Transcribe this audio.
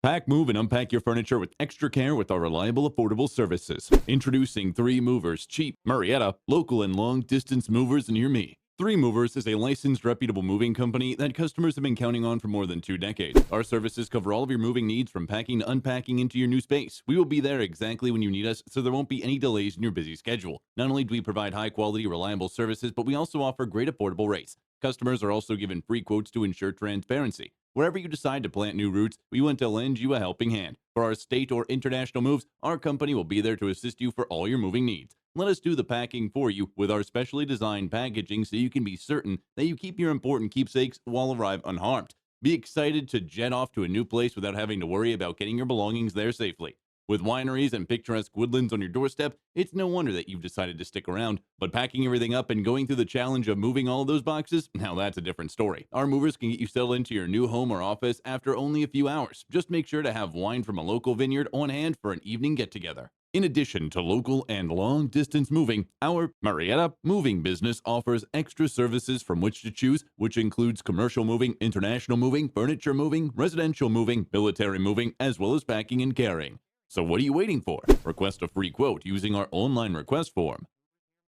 Pack, move, and unpack your furniture with extra care with our reliable, affordable services. Introducing 3 Movers, cheap, Murrieta, local and long-distance movers near me. 3 Movers is a licensed, reputable moving company that customers have been counting on for more than 2 decades. Our services cover all of your moving needs from packing to unpacking into your new space. We will be there exactly when you need us, so there won't be any delays in your busy schedule. Not only do we provide high-quality, reliable services, but we also offer great affordable rates. Customers are also given free quotes to ensure transparency. Wherever you decide to plant new roots, we want to lend you a helping hand. For our state or international moves, our company will be there to assist you for all your moving needs. Let us do the packing for you with our specially designed packaging so you can be certain that you keep your important keepsakes while arrive unharmed. Be excited to jet off to a new place without having to worry about getting your belongings there safely. With wineries and picturesque woodlands on your doorstep, it's no wonder that you've decided to stick around. But packing everything up and going through the challenge of moving all of those boxes, now that's a different story. Our movers can get you settled into your new home or office after only a few hours. Just make sure to have wine from a local vineyard on hand for an evening get-together. In addition to local and long-distance moving, our Murrieta moving business offers extra services from which to choose, which includes commercial moving, international moving, furniture moving, residential moving, military moving, as well as packing and carrying. So what are you waiting for? Request a free quote using our online request form.